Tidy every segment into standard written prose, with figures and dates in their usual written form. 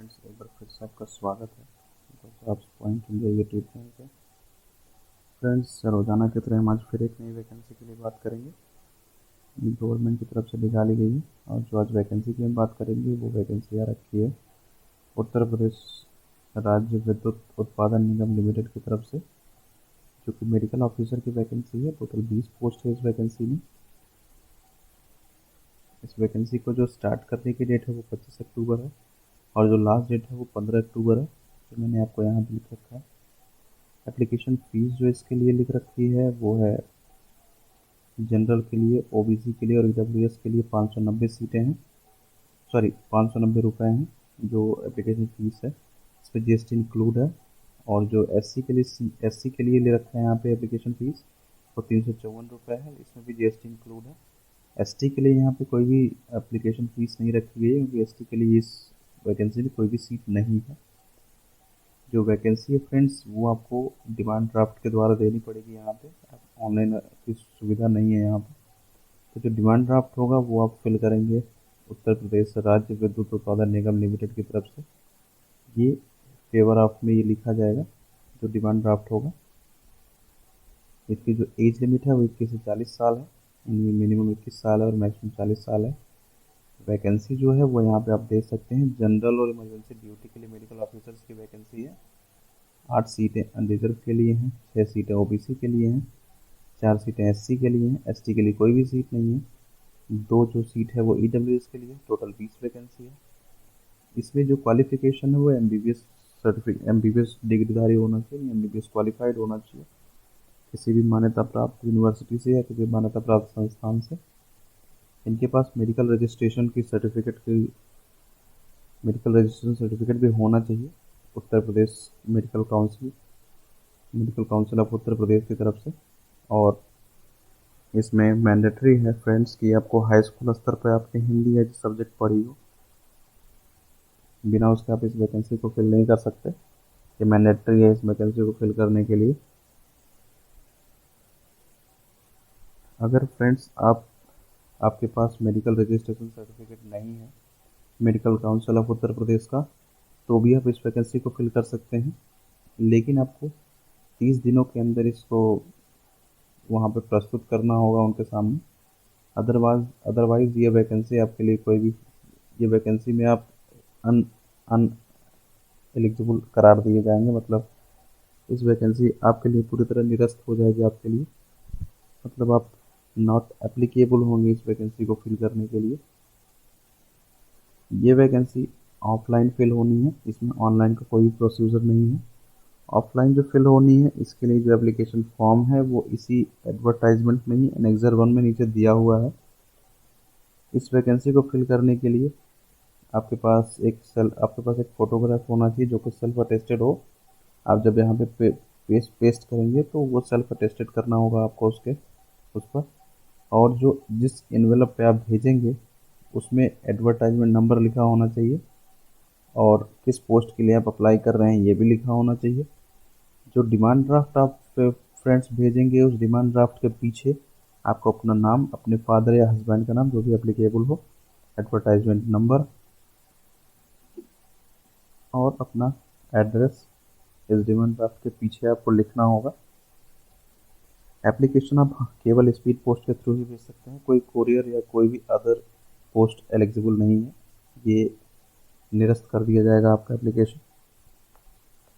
Friends, एक बार फिर से आपका स्वागत है jobs point India YouTube channel पे। फ्रेंड्स, रोजाना की तरह हम आज फिर एक नई वैकेंसी के लिए बात करेंगे। गवर्नमेंट की तरफ से निकाली गई है और जो आज वैकेंसी की हम बात करेंगे वो वैकेंसी आ रखी है उत्तर प्रदेश राज्य विद्युत उत्पादन निगम लिमिटेड की तरफ से, जो कि मेडिकल ऑफिसर की वैकेंसी है। टोटल 20 पोस्ट है इस वैकेंसी में। इस वैकेंसी को जो स्टार्ट करने की डेट है वो 25 अक्टूबर है और जो लास्ट डेट है वो 15 अक्टूबर है, जो मैंने आपको यहाँ भी लिख रखा है। एप्लीकेशन फ़ीस जो इसके लिए लिख रखी है वो है जनरल के लिए, ओबीसी के लिए और ईडब्ल्यूएस के लिए 590 सीटें हैं, सॉरी 590 रुपये हैं जो एप्लीकेशन फ़ीस है। इसमें जीएसटी इंक्लूड है। और जो एससी के लिए ले रखा है यहाँ पे एप्लीकेशन फ़ीस वो 354 रुपये है, इसमें भी जीएसटी इंक्लूड है। एसटी के लिए यहाँ पे कोई भी एप्लीकेशन फ़ीस नहीं रखी गई है क्योंकि एसटी के लिए इस वैकेंसी में कोई भी सीट नहीं है। जो वैकेंसी है फ्रेंड्स वो आपको डिमांड ड्राफ्ट के द्वारा देनी पड़ेगी। यहाँ पे ऑनलाइन की सुविधा नहीं है यहाँ पे। तो जो डिमांड ड्राफ्ट होगा वो आप फिल करेंगे उत्तर प्रदेश राज्य विद्युत उत्पादन निगम लिमिटेड की तरफ से। ये फेवर ऑफ में ये लिखा जाएगा जो डिमांड ड्राफ्ट होगा। इसकी जो एज लिमिट है वो 21 से 40 साल है, इनमें मिनिमम 21 साल है और मैक्सिमम 40 साल है। वैकेंसी जो है वो यहाँ पे आप देख सकते हैं, जनरल और इमरजेंसी ड्यूटी के लिए मेडिकल ऑफिसर्स की वैकेंसी है। 8 सीटें अनरिजर्व के लिए हैं, 6 सीटें ओबीसी के लिए हैं, 4 सीटें एससी के लिए हैं, एसटी के लिए कोई भी सीट नहीं है। दो जो सीट है वो ईडब्ल्यूएस के लिए। टोटल 20 वैकेंसी है। इसमें जो क्वालिफिकेशन है वो एमबीबीएस सर्टिफिकेट, एमबीबीएस डिग्रीधारी होना चाहिए, एमबीबीएस क्वालिफाइड होना चाहिए किसी भी मान्यता प्राप्त यूनिवर्सिटी से या किसी मान्यता प्राप्त संस्थान से। इनके पास मेडिकल रजिस्ट्रेशन सर्टिफिकेट भी होना चाहिए Uttar Pradesh medical council of Uttar Pradesh की तरफ से। और इसमें मैंडेटरी है फ्रेंड्स कि आपको हाई स्कूल स्तर पर आपने हिंदी एज सब्जेक्ट पढ़ी हो, बिना उसके आप इस वैकेंसी को फिल नहीं कर सकते। ये मैंडेटरी है इस वैकेंसी को फिल करने के लिए। अगर फ्रेंड्स आपके पास मेडिकल रजिस्ट्रेशन सर्टिफिकेट नहीं है medical council of Uttar Pradesh का, तो भी आप इस वैकेंसी को फिल कर सकते हैं, लेकिन आपको 30 दिनों के अंदर इसको वहाँ पे प्रस्तुत करना होगा उनके सामने। अदरवाइज ये वैकेंसी आपके लिए ये वैकेंसी में आप अन अन एलिजिबल करार दिए जाएंगे। मतलब इस वैकेंसी आपके लिए पूरी तरह निरस्त हो जाएगी आपके लिए। मतलब आप नॉट एप्लीकेबल होंगे इस वैकेंसी को फिल करने के लिए। ये वैकेंसी ऑफलाइन फिल होनी है, इसमें ऑनलाइन का कोई प्रोसीजर नहीं है। ऑफलाइन जो फिल होनी है इसके लिए जो एप्लीकेशन फॉर्म है वो इसी एडवर्टाइजमेंट में ही एनेक्सर 1 में नीचे दिया हुआ है। इस वैकेंसी को फिल करने के लिए आपके पास एक फोटोग्राफ होना चाहिए जो कि सेल्फ अटेस्टेड हो। आप जब यहाँ पे पेस्ट करेंगे तो वो सेल्फ अटेस्टेड करना होगा आपको उस पर। और जो जिस इन्वेलप पे आप भेजेंगे उसमें एडवर्टाइजमेंट नंबर लिखा होना चाहिए और किस पोस्ट के लिए आप अप्लाई कर रहे हैं ये भी लिखा होना चाहिए। जो डिमांड ड्राफ्ट आप फ्रेंड्स भेजेंगे उस डिमांड ड्राफ्ट के पीछे आपको अपना नाम, अपने फादर या हस्बैंड का नाम जो भी एप्लीकेबल हो, एडवर्टाइजमेंट नंबर और अपना एड्रेस इस डिमांड ड्राफ्ट के पीछे आपको लिखना होगा। एप्लीकेशन आप केवल स्पीड पोस्ट के थ्रू ही भेज सकते हैं, कोई कोरियर या कोई भी अदर पोस्ट एलिजिबल नहीं है। ये निरस्त कर दिया जाएगा आपका एप्लीकेशन।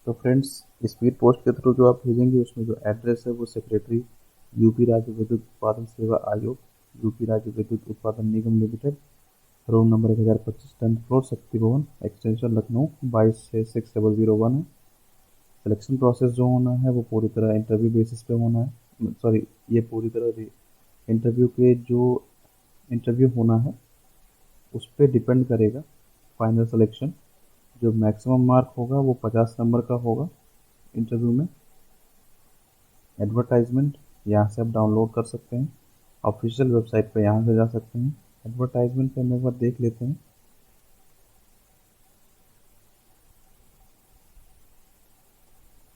तो फ्रेंड्स, स्पीड पोस्ट के थ्रू जो आप भेजेंगे उसमें जो एड्रेस है वो सेक्रेटरी यूपी राज्य विद्युत उत्पादन सेवा आयोग, यूपी राज्य विद्युत उत्पादन निगम limited, room number 1025, 10th floor, Shakti Bhawan, extension Lucknow 226001 है। सिलेक्शन प्रोसेस जो होना है वो पूरी तरह इंटरव्यू बेसिस पे होना है। सॉरी, ये पूरी तरह इंटरव्यू के जो इंटरव्यू होना है उस पर डिपेंड करेगा फाइनल सिलेक्शन। जो मैक्सिमम मार्क होगा वो 50 नंबर का होगा इंटरव्यू में। एडवर्टाइजमेंट यहाँ से आप डाउनलोड कर सकते हैं, ऑफिशियल वेबसाइट पे यहाँ से जा सकते हैं। एडवर्टाइजमेंट पे हम एक बार देख लेते हैं।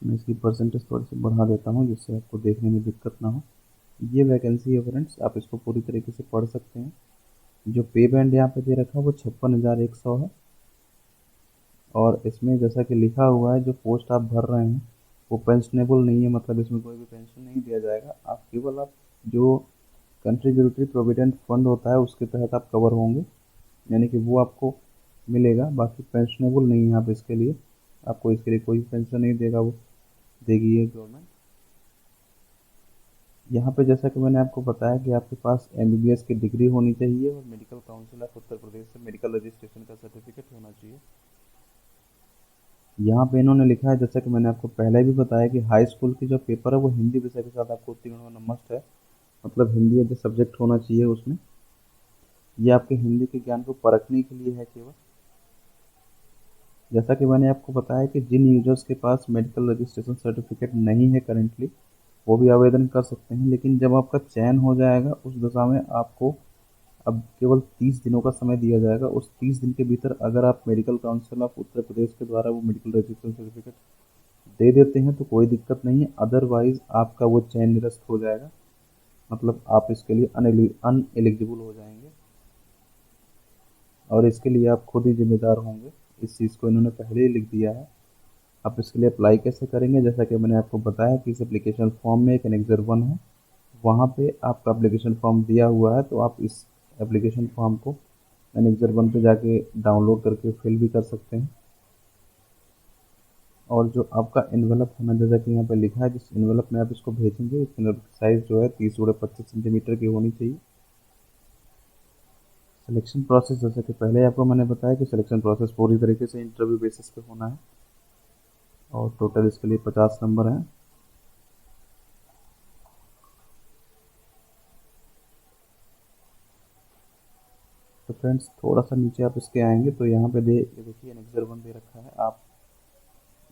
मैं इसकी परसेंटेज थोड़ी सी बढ़ा देता हूँ जिससे आपको देखने में दिक्कत ना हो। ये वैकेंसी है फ्रेंड्स, आप इसको पूरी तरीके से पढ़ सकते हैं। जो पे बैंड यहाँ पे दे रखा है वो 56,100 है। और इसमें जैसा कि लिखा हुआ है जो पोस्ट आप भर रहे हैं वो पेंशनेबल नहीं है, मतलब इसमें कोई भी पेंशन नहीं दिया जाएगा। आप केवल आप जो कंट्रीब्यूटरी प्रोविडेंट फंड होता है उसके तहत आप कवर होंगे, यानी कि वो आपको मिलेगा। बाकी पेंशनेबल नहीं है आप इसके लिए, आपको इसके लिए कोई पेंशन नहीं देगा, वो देगी ये गवर्नमेंट। यहाँ पे जैसा कि मैंने आपको बताया कि आपके पास एमबीबीएस की डिग्री होनी चाहिए और medical council of Uttar Pradesh से मेडिकल रजिस्ट्रेशन का सर्टिफिकेट होना चाहिए। यहाँ पे इन्होंने लिखा है, जैसा कि मैंने आपको पहले भी बताया, कि हाई स्कूल की जो पेपर है वो हिंदी विषय के साथ आपको उत्तीर्ण होना मस्ट है, मतलब हिंदी एज ए सब्जेक्ट होना चाहिए उसमें। ये आपके हिंदी के ज्ञान को परखने के लिए है केवल। जैसा कि मैंने आपको बताया कि जिन यूजर्स के पास मेडिकल रजिस्ट्रेशन सर्टिफिकेट नहीं है करेंटली, वो भी आवेदन कर सकते हैं, लेकिन जब आपका चयन हो जाएगा उस दशा में आपको अब केवल 30 दिनों का समय दिया जाएगा। उस 30 दिन के भीतर अगर आप medical council of Uttar Pradesh के द्वारा वो मेडिकल रजिस्ट्रेशन सर्टिफिकेट दे देते हैं तो कोई दिक्कत नहीं है, अदरवाइज आपका वो चयन निरस्त हो जाएगा, मतलब आप इसके लिए अनएलिजिबल हो जाएंगे और इसके लिए आप खुद ही जिम्मेदार होंगे। इस चीज़ को इन्होंने पहले ही लिख दिया है। आप इसके लिए अप्लाई कैसे करेंगे, जैसा कि मैंने आपको बताया कि इस एप्लीकेशन फॉर्म में एक एनेक्सर 1 है, वहाँ पे आपका एप्लीकेशन फॉर्म दिया हुआ है, तो आप इस एप्लीकेशन फॉर्म को एनेक्सर 1 पे जाके डाउनलोड करके फिल भी कर सकते हैं। और जो आपका एनवेलप होना, जैसा कि यहाँ पे लिखा है, जिस एनवेलप में आप इसको भेजेंगे, इस एनवेलप की साइज़ जो है 30x25 सेंटीमीटर की होनी चाहिए। सिलेक्शन प्रोसेस, जैसे कि पहले आपको मैंने बताया कि सिलेक्शन प्रोसेस पूरी तरीके से इंटरव्यू बेसिस पे होना है और टोटल इसके लिए 50 नंबर हैं। तो फ्रेंड्स थोड़ा सा नीचे आप इसके आएंगे तो यहाँ पे ये देखिए एनेक्सर 1 दे रखा है। आप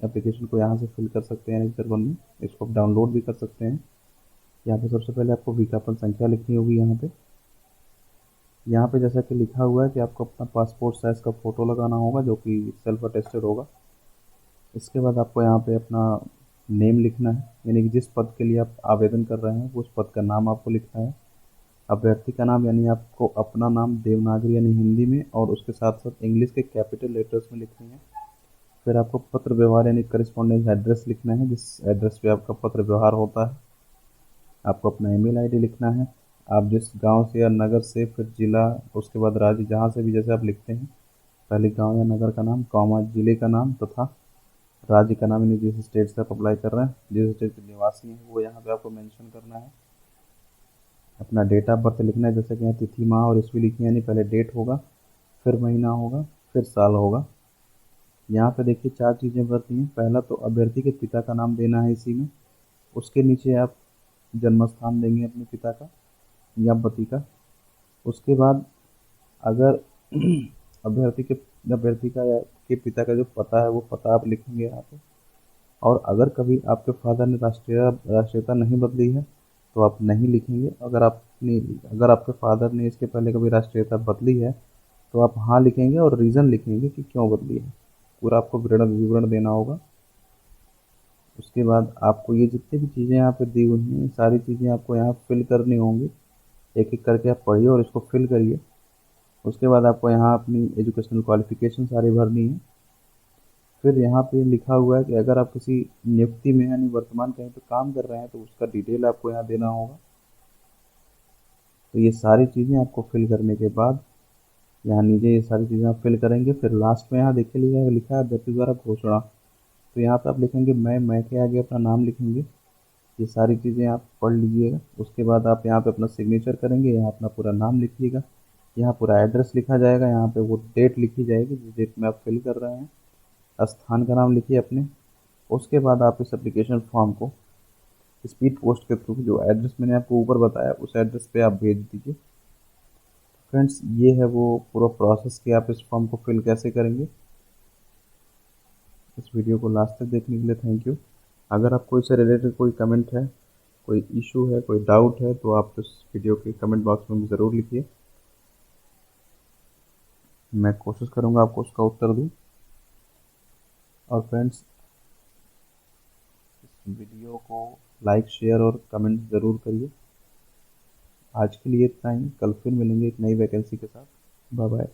एप्लीकेशन को यहाँ से फिल कर सकते हैं एनेक्सर 1 में, इसको आप डाउनलोड भी कर सकते हैं। यहाँ पे सबसे पहले आपको विज्ञापन संख्या लिखनी होगी। यहाँ पे जैसा कि लिखा हुआ है कि आपको अपना पासपोर्ट साइज़ का फ़ोटो लगाना होगा जो कि सेल्फ अटेस्टेड होगा। इसके बाद आपको यहाँ पे अपना नेम लिखना है, यानी कि जिस पद के लिए आप आवेदन कर रहे हैं उस पद का नाम आपको लिखना है। अभ्यर्थी का नाम, यानी आपको अपना नाम देवनागरी यानी हिंदी में और उसके साथ साथ इंग्लिश के कैपिटल लेटर्स में लिखनी है। फिर आपको पत्र व्यवहार यानी करस्पॉन्डेंस एड्रेस लिखना है, जिस एड्रेस पे आपका पत्र व्यवहार होता है। आपको अपना ईमेल आईडी लिखना है, आप जिस गांव से या नगर से, फिर जिला, उसके बाद राज्य, जहां से भी जैसे आप लिखते हैं, पहले गांव या नगर का नाम, कॉमा जिले का नाम तथा राज्य का नाम, यानी जिस स्टेट से आप अप्लाई कर रहे हैं, जिस स्टेट के निवासी हैं वो यहाँ पे आपको मेंशन करना है। अपना डेट ऑफ बर्थ लिखना है, जैसे कि यहाँ तिथि माह और ईस्वी लिखी है, यानी पहले डेट होगा, फिर महीना होगा, फिर साल होगा। यहाँ पे देखिए 4 चीज़ें भरती हैं। पहला तो अभ्यर्थी के पिता का नाम देना है इसी में, उसके नीचे आप जन्म स्थान देंगे अपने पिता का या पति का। उसके बाद अगर अभ्यर्थी के अभ्यर्थी का या के पिता का जो पता है वो पता आप लिखेंगे यहाँ पे। और अगर कभी आपके फादर ने राष्ट्रीयता नहीं बदली है तो आप नहीं लिखेंगे। अगर आपके फादर ने इसके पहले कभी राष्ट्रीयता बदली है तो आप हाँ लिखेंगे और रीज़न लिखेंगे कि क्यों बदली है, पूरा आपको विवरण विवरण देना होगा। उसके बाद आपको ये जितनी भी चीज़ें यहाँ पे दी हुई हैं सारी चीज़ें आपको यहाँ फिल करनी होंगी, एक एक करके आप पढ़िए और इसको फिल करिए। उसके बाद आपको यहाँ अपनी एजुकेशनल क्वालिफिकेशन सारी भरनी है। फिर यहाँ पे लिखा हुआ है कि अगर आप किसी नियुक्ति में यानी वर्तमान कहीं पे काम कर रहे हैं तो उसका डिटेल आपको यहाँ देना होगा। तो ये सारी चीज़ें आपको फिल करने के बाद यहाँ नीचे ये सारी चीज़ें आप फिल करेंगे। फिर लास्ट में यहाँ देखिए लिखा है अभ्यर्थी द्वारा घोषणा, तो यहाँ पे आप लिखेंगे मैं के आगे अपना नाम लिखेंगे। ये सारी चीज़ें आप पढ़ लीजिएगा। उसके बाद आप यहाँ पे अपना सिग्नेचर करेंगे, यहाँ अपना पूरा नाम लिखिएगा, यहाँ पूरा एड्रेस लिखा जाएगा, यहाँ पे वो डेट लिखी जाएगी जिस डेट में आप फिल कर रहे हैं, स्थान का नाम लिखिए अपने। उसके बाद आप इस एप्लीकेशन फॉर्म को स्पीड पोस्ट के थ्रू जो एड्रेस मैंने आपको ऊपर बताया उस एड्रेस पे आप भेज दीजिए। फ्रेंड्स ये है वो पूरा प्रोसेस कि आप इस फॉर्म को फिल कैसे करेंगे। इस वीडियो को लास्ट तक देखने के लिए थैंक यू। अगर आपको इससे रिलेटेड कोई कमेंट है, कोई इशू है, कोई डाउट है तो आप इस वीडियो के कमेंट बॉक्स में भी ज़रूर लिखिए, मैं कोशिश करूँगा आपको उसका उत्तर दूँ। और फ्रेंड्स इस वीडियो को लाइक शेयर और कमेंट ज़रूर करिए। आज के लिए इतना ही, कल फिर मिलेंगे एक नई वैकेंसी के साथ। Bye bye.